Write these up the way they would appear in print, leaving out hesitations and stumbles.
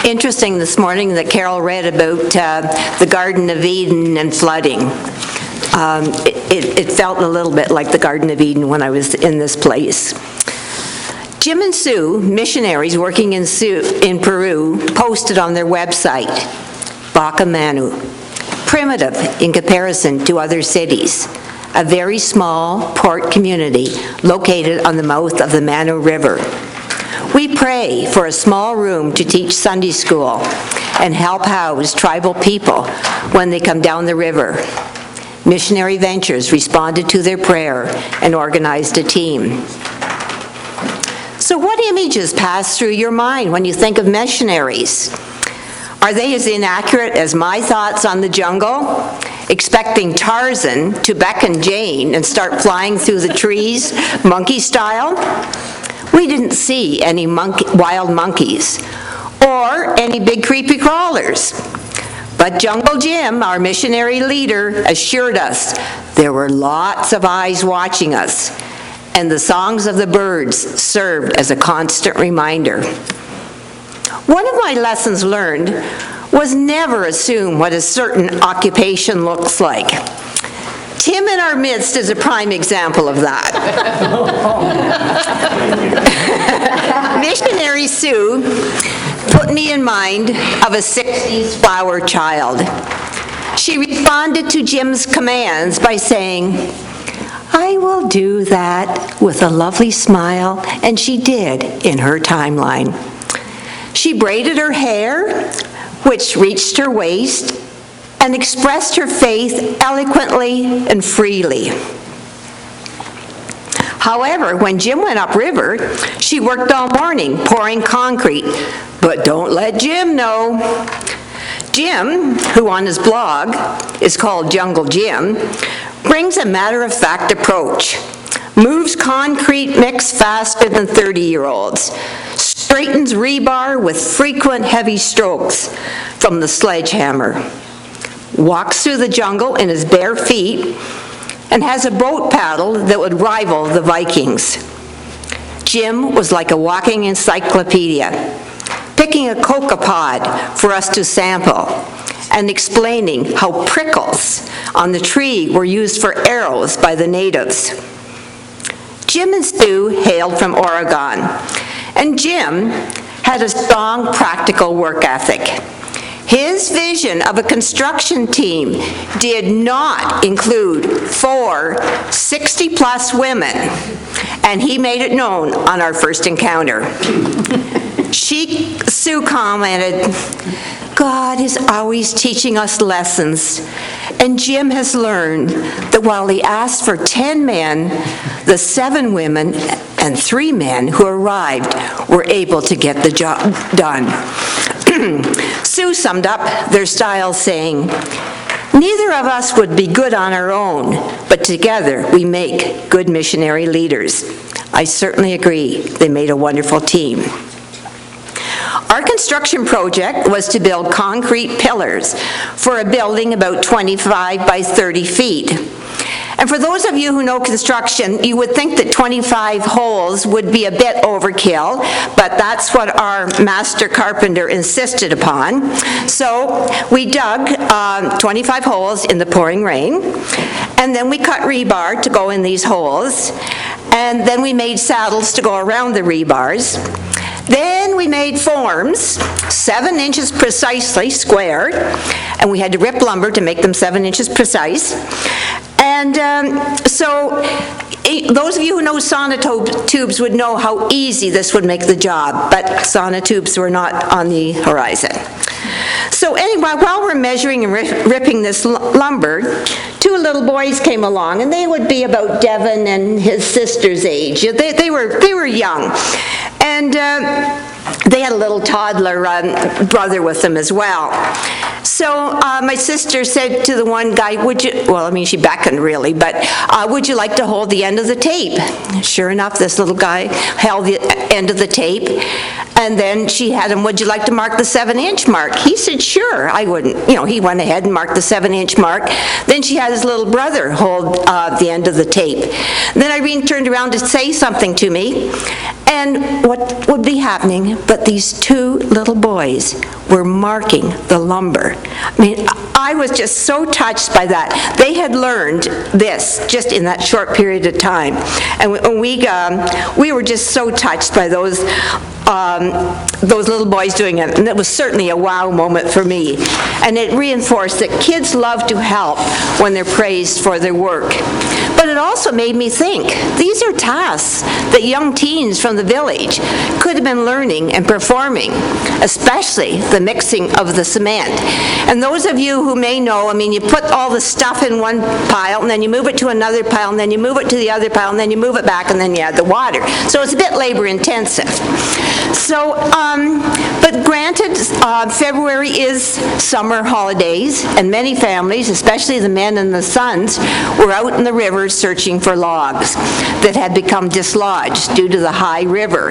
Interesting this morning that Carol read about the Garden of Eden and flooding. It felt a little bit like the Garden of Eden when I was in this place. Jim and Sue, missionaries working in Peru, posted on their website, Bacamanu, primitive in comparison to other cities, a very small port community located on the mouth of the Manu River. We pray for a small room to teach Sunday school and help house tribal people when they come down the river. Missionary Ventures responded to their prayer and organized a team. So what images pass through your mind when you think of missionaries? Are they as inaccurate as my thoughts on the jungle? Expecting Tarzan to beckon Jane and start flying through the trees, monkey style? We didn't see any wild monkeys or any big creepy crawlers. But Jungle Jim, our missionary leader, assured us there were lots of eyes watching us, and the songs of the birds served as a constant reminder. One of my lessons learned was never assume what a certain occupation looks like. Tim in our midst is a prime example of that. Missionary Sue put me in mind of a 60s flower child. She responded to Jim's commands by saying, "I will do that," with a lovely smile, and she did in her timeline. She braided her hair, which reached her waist, and expressed her faith eloquently and freely. However, when Jim went upriver, she worked all morning pouring concrete. But don't let Jim know. Jim, who on his blog is called Jungle Jim, brings a matter-of-fact approach, moves concrete mix faster than 30-year-olds, straightens rebar with frequent heavy strokes from the sledgehammer, walks through the jungle in his bare feet, and has a boat paddle that would rival the Vikings. Jim was like a walking encyclopedia, picking a coca pod for us to sample and explaining how prickles on the tree were used for arrows by the natives. Jim and Sue hailed from Oregon, and Jim had a strong practical work ethic. His vision of a construction team did not include 4 60-plus women, and he made it known on our first encounter. Sue commented, "God is always teaching us lessons, and Jim has learned that while he asked for 10 men, the 7 women and 3 men who arrived were able to get the job done." Sue summed up their style saying, "Neither of us would be good on our own, but together we make good missionary leaders." I certainly agree. They made a wonderful team. Our construction project was to build concrete pillars for a building about 25 by 30 feet. And for those of you who know construction, you would think that 25 holes would be a bit overkill, but that's what our master carpenter insisted upon. So we dug 25 holes in the pouring rain, and then we cut rebar to go in these holes, and then we made saddles to go around the rebars. Then we made forms, 7 inches precisely squared, and we had to rip lumber to make them 7 inches precise. And so those of you who know sonotubes would know how easy this would make the job, but sonotubes were not on the horizon. So anyway, while we're measuring and ripping this lumber, 2 little boys came along, and they would be about Devin and his sister's age. They were young, and they had a little toddler brother with them as well. So my sister said to the one guy, she beckoned really, but would you like to hold the end of the tape? Sure enough, this little guy held the end of the tape, and then she had him, would you like to mark the 7-inch mark? He said, sure. I wouldn't, he went ahead and marked the 7-inch mark. Then she had his little brother hold the end of the tape. Then Irene turned around to say something to me, And what would be happening, but these two little boys were marking the lumber. I mean, I was just so touched by that. They had learned this just in that short period of time. And we were just so touched by those little boys doing it, and it was certainly a wow moment for me. And it reinforced that kids love to help when they're praised for their work. But it also made me think, these are tasks that young teens from the village could have been learning and performing, especially the mixing of the cement. And those of you who may know, I mean, you put all the stuff in one pile, and then you move it to another pile, and then you move it to the other pile, and then you move it back, and then you add the water. So it's a bit labor intensive. So, but granted, February is summer holidays, and many families, especially the men and the sons, were out in the rivers searching for logs that had become dislodged due to the high river.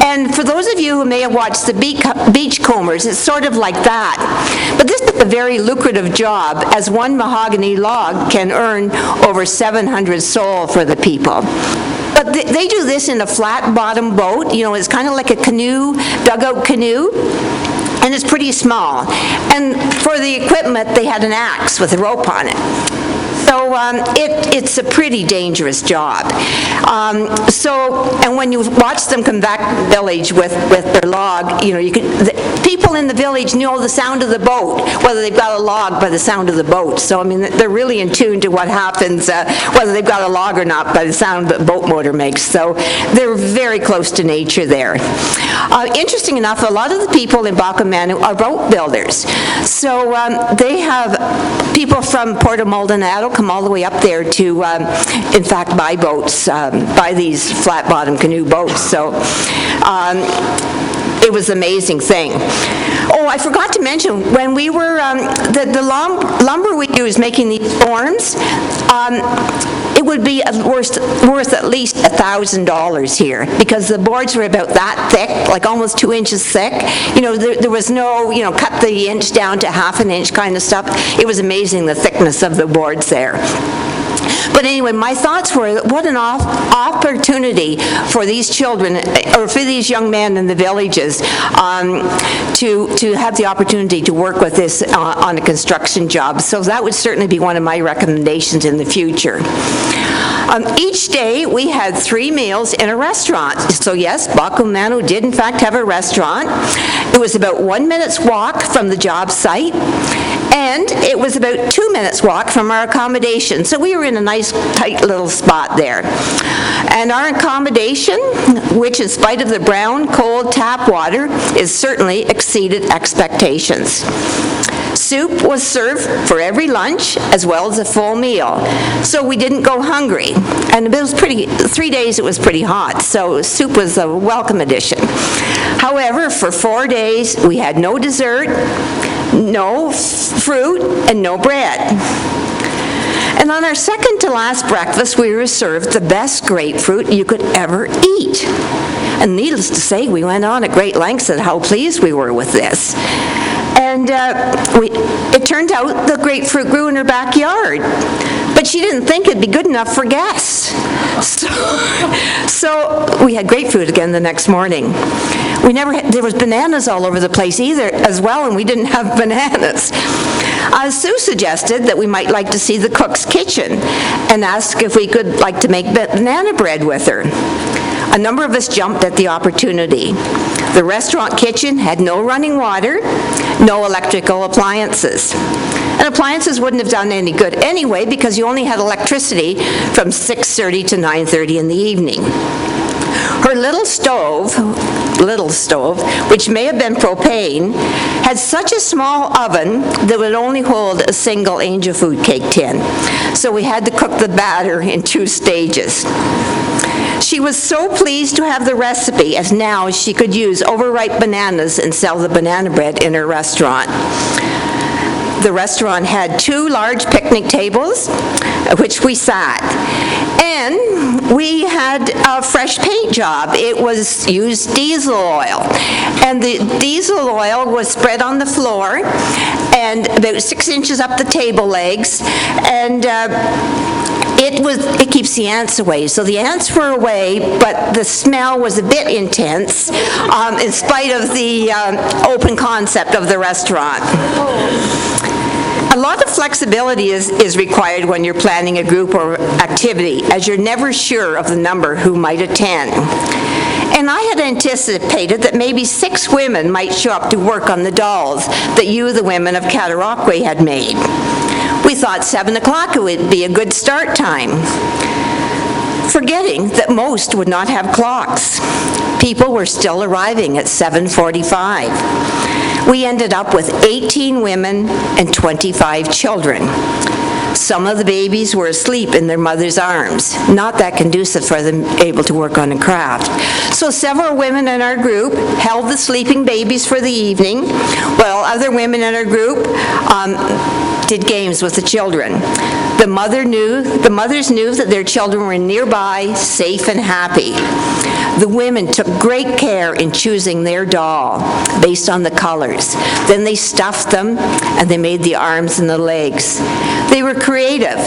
And for those of you who may have watched the Beachcombers, it's sort of like that. But this is a very lucrative job, as one mahogany log can earn over 700 sol for the people. But they do this in a flat-bottom boat. You know, it's kind of like a canoe, dugout canoe, and it's pretty small. And for the equipment, they had an axe with a rope on it. So it's a pretty dangerous job. And when you watch them come back to the village with their log, you know, people in the village know the sound of the boat, whether they've got a log by the sound of the boat. So, I mean, they're really in tune to what happens, whether they've got a log or not, by the sound that the boat motor makes. So they're very close to nature there. Interesting enough, a lot of the people in Bakamanu are boat builders. So they have people from Port of Maldonado come all the way up there to, in fact, buy boats, buy these flat-bottom canoe boats. So it was an amazing thing. Oh, I forgot to mention, when we were, the lumber we used making these forms, it would be worth at least $1,000 here, because the boards were about that thick, like almost 2 inches thick. You know, there was no, you know, cut the inch down to half an inch kind of stuff. It was amazing the thickness of the boards there. But anyway, my thoughts were, what an opportunity for these children, or for these young men in the villages, to have the opportunity to work with this on a construction job. So that would certainly be one of my recommendations in the future. Each day, we had 3 meals in a restaurant. So yes, Bakamanu did in fact have a restaurant. It was about 1 minute's walk from the job site, and it was about 2 minutes walk from our accommodation. So we were in a nice, tight little spot there. And our accommodation, which in spite of the brown, cold tap water, is certainly exceeded expectations. Soup was served for every lunch, as well as a full meal. So we didn't go hungry. And it was 3 days it was pretty hot, so soup was a welcome addition. However, for 4 days, we had no dessert, no fruit, and no bread. And on our second to last breakfast, we were served the best grapefruit you could ever eat. And needless to say, we went on at great lengths at how pleased we were with this. And it turned out the grapefruit grew in her backyard. But she didn't think it'd be good enough for guests. So we had grapefruit again the next morning. There was bananas all over the place either as well, and we didn't have bananas. Sue suggested that we might like to see the cook's kitchen and asked if we could like to make banana bread with her. A number of us jumped at the opportunity. The restaurant kitchen had no running water, no electrical appliances. And appliances wouldn't have done any good anyway, because you only had electricity from 6:30 to 9:30 in the evening. Her little stove, which may have been propane, had such a small oven that would only hold a single angel food cake tin. So we had to cook the batter in 2 stages. She was so pleased to have the recipe, as now she could use overripe bananas and sell the banana bread in her restaurant. The restaurant had 2 large picnic tables, at which we sat. And we had a fresh paint job. It was used diesel oil. And the diesel oil was spread on the floor and about 6 inches up the table legs. And it keeps the ants away. So the ants were away, but the smell was a bit intense in spite of the open concept of the restaurant. A lot of flexibility is required when you're planning a group or activity, as you're never sure of the number who might attend. And I had anticipated that maybe 6 women might show up to work on the dolls that you, the women of Cataraqui, had made. We thought 7 o'clock would be a good start time, forgetting that most would not have clocks. People were still arriving at 7:45. We ended up with 18 women and 25 children. Some of the babies were asleep in their mother's arms, not that conducive for them able to work on a craft. So several women in our group held the sleeping babies for the evening, while other women in our group did games with the children. The mothers knew that their children were nearby, safe and happy. The women took great care in choosing their doll based on the colors. Then they stuffed them and they made the arms and the legs. They were creative.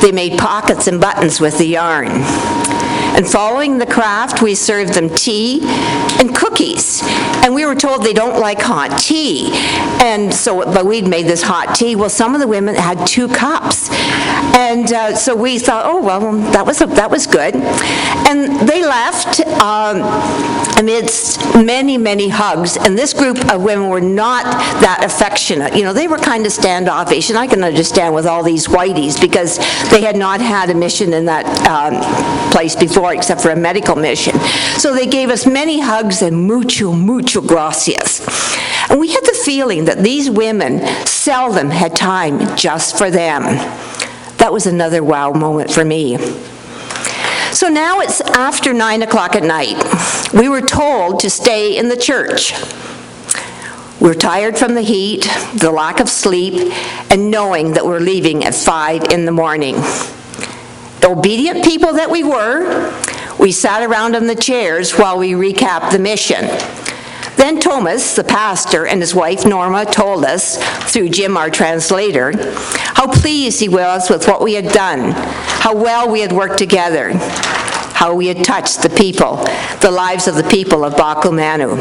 They made pockets and buttons with the yarn. And following the craft, we served them tea and cookies. And we were told they don't like hot tea. And so, but we'd made this hot tea. Well, some of the women had 2 cups. And so we thought, oh, well, that was good. And they left amidst many, many hugs. And this group of women were not that affectionate. You know, they were kind of standoffish. And I can understand with all these whiteys because they had not had a mission in that place before except for a medical mission. So they gave us many hugs and mucho, mucho gracias. And we had the feeling that these women seldom had time just for them. That was another wow moment for me. So now it's after 9 o'clock at night. We were told to stay in the church. We're tired from the heat, the lack of sleep, and knowing that we're leaving at 5 in the morning. Obedient people that we were, we sat around on the chairs while we recapped the mission. Then Thomas, the pastor, and his wife Norma told us, through Jim, our translator, how pleased he was with what we had done, how well we had worked together, how we had touched the people, the lives of the people of Bakumanu.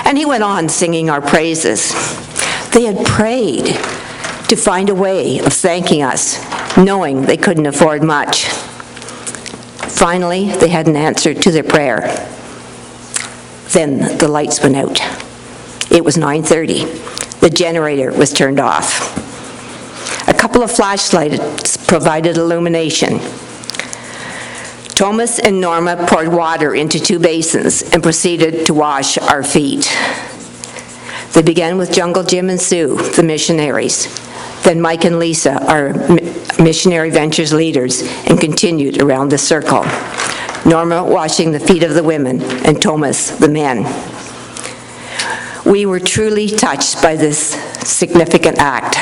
And he went on singing our praises. They had prayed to find a way of thanking us, knowing they couldn't afford much. Finally, they had an answer to their prayer. Then the lights went out. It was 9:30. The generator was turned off. A couple of flashlights provided illumination. Thomas and Norma poured water into 2 basins and proceeded to wash our feet. They began with Jungle Jim and Sue, the missionaries. Then Mike and Lisa, our Missionary Ventures leaders, and continued around the circle. Norma washing the feet of the women, and Thomas the men. We were truly touched by this significant act.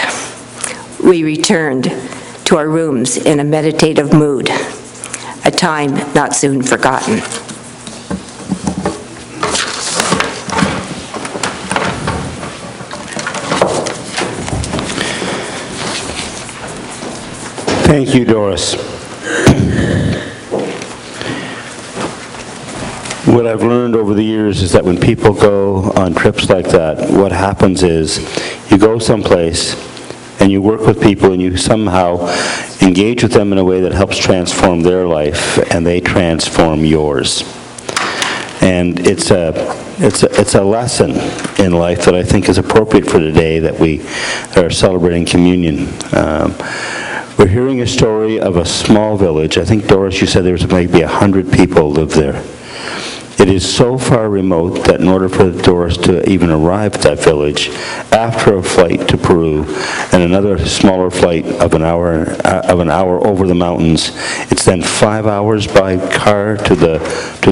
We returned to our rooms in a meditative mood, a time not soon forgotten. Thank you, Doris. What I've learned over the years is that when people go on trips like that, what happens is you go someplace and you work with people and you somehow engage with them in a way that helps transform their life, and they transform yours. And it's a lesson in life that I think is appropriate for today that we are celebrating communion. We're hearing a story of a small village. I think, Doris, you said there was maybe 100 people live there. It is so far remote that in order for Doris to even arrive at that village, after a flight to Peru and another smaller flight of an hour over the mountains, it's then 5 hours by car to the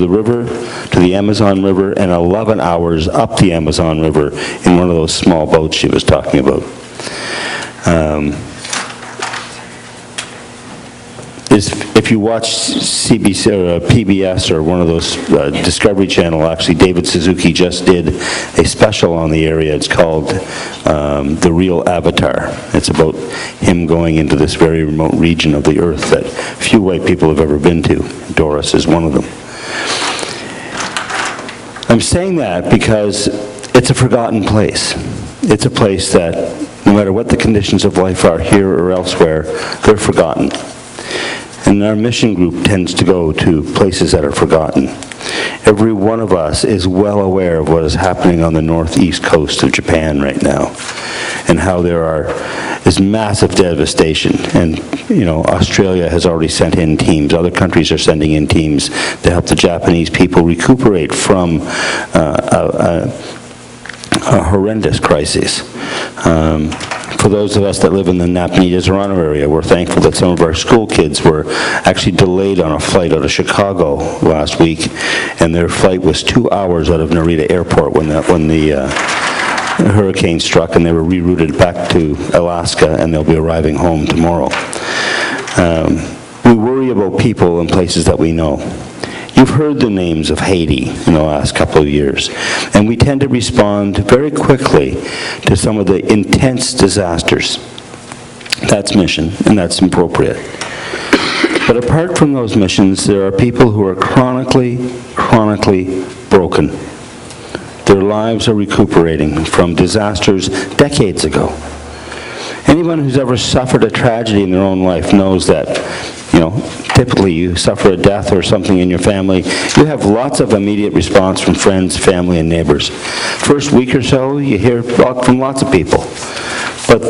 river, to the Amazon River, and 11 hours up the Amazon River in one of those small boats she was talking about. is if you watch CBC or PBS or one of those Discovery Channel, actually David Suzuki just did a special on the area. It's called The Real Avatar. It's about him going into this very remote region of the earth that few white people have ever been to. Doris is one of them. I'm saying that because it's a forgotten place. It's a place that, no matter what the conditions of life are here or elsewhere, they're forgotten. And our mission group tends to go to places that are forgotten. Every one of us is well aware of what is happening on the northeast coast of Japan right now, and how there is massive devastation. And, Australia has already sent in teams. Other countries are sending in teams to help the Japanese people recuperate from a horrendous crisis. For those of us that live in the Napanee, Toronto area, we're thankful that some of our school kids were actually delayed on a flight out of Chicago last week, and their flight was 2 hours out of Narita Airport when the hurricane struck, and they were rerouted back to Alaska, and they'll be arriving home tomorrow. We worry about people and places that we know. You've heard the names of Haiti in the last couple of years, and we tend to respond very quickly to some of the intense disasters. That's mission, and that's appropriate. But apart from those missions, there are people who are chronically broken. Their lives are recuperating from disasters decades ago. Anyone who's ever suffered a tragedy in their own life knows that, typically you suffer a death or something in your family, you have lots of immediate response from friends, family, and neighbors. First week or so, you hear from lots of people. But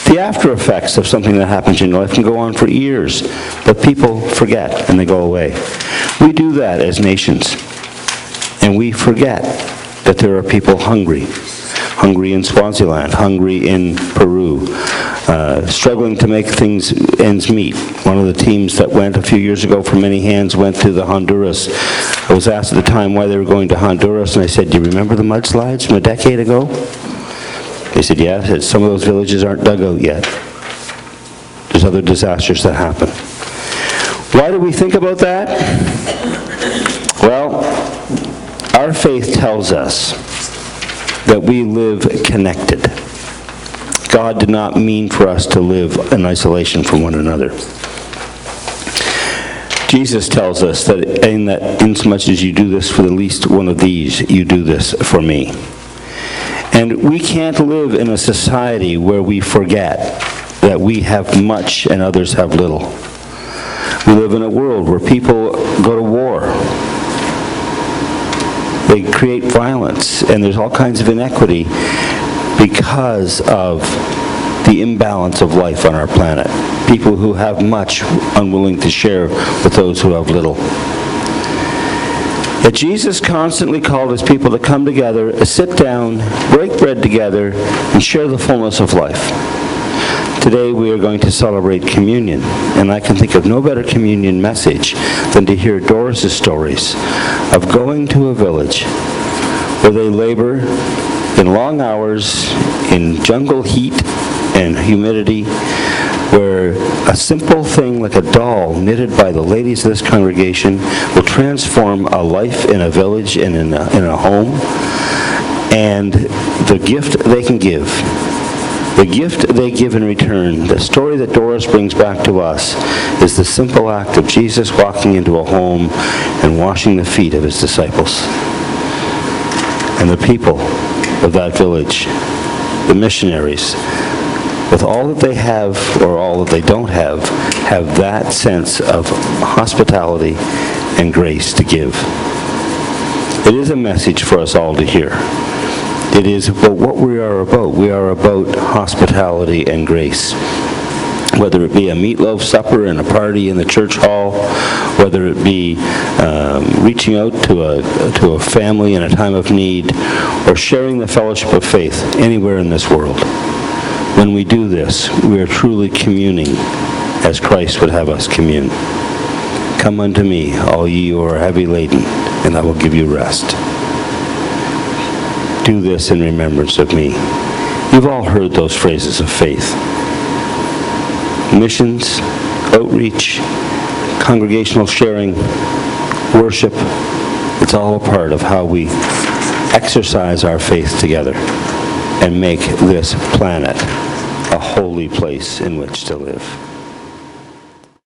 the after effects of something that happens in your life can go on for years, but people forget and they go away. We do that as nations, and we forget that there are people hungry in Swaziland, hungry in Peru, struggling to make ends meet. One of the teams that went a few years ago for Many Hands went to the Honduras. I was asked at the time why they were going to Honduras, and I said, do you remember the mudslides from a decade ago? They said, yeah. I said, some of those villages aren't dug out yet. There's other disasters that happen. Why do we think about that? Well, our faith tells us that we live connected. God did not mean for us to live in isolation from one another. Jesus tells us that insomuch as you do this for the least one of these, you do this for me. And we can't live in a society where we forget that we have much and others have little. We live in a world where people go to war. They create violence, and there's all kinds of inequity because of the imbalance of life on our planet. People who have much unwilling to share with those who have little. Yet Jesus constantly called his people to come together, sit down, break bread together, and share the fullness of life. Today we are going to celebrate communion, and I can think of no better communion message than to hear Doris's stories of going to a village where they labor in long hours, in jungle heat and humidity, where a simple thing like a doll knitted by the ladies of this congregation will transform a life in a village and in a home, and the gift they can give. The gift they give in return, the story that Doris brings back to us, is the simple act of Jesus walking into a home and washing the feet of his disciples. And the people of that village, the missionaries, with all that they have or all that they don't have that sense of hospitality and grace to give. It is a message for us all to hear. It is about what we are about. We are about hospitality and grace. Whether it be a meatloaf supper and a party in the church hall, whether it be reaching out to a family in a time of need, or sharing the fellowship of faith anywhere in this world. When we do this, we are truly communing as Christ would have us commune. Come unto me, all ye who are heavy laden, and I will give you rest. Do this in remembrance of me. You've all heard those phrases of faith. Missions outreach, congregational sharing, worship. It's all a part of how we exercise our faith together and make this planet a holy place in which to live.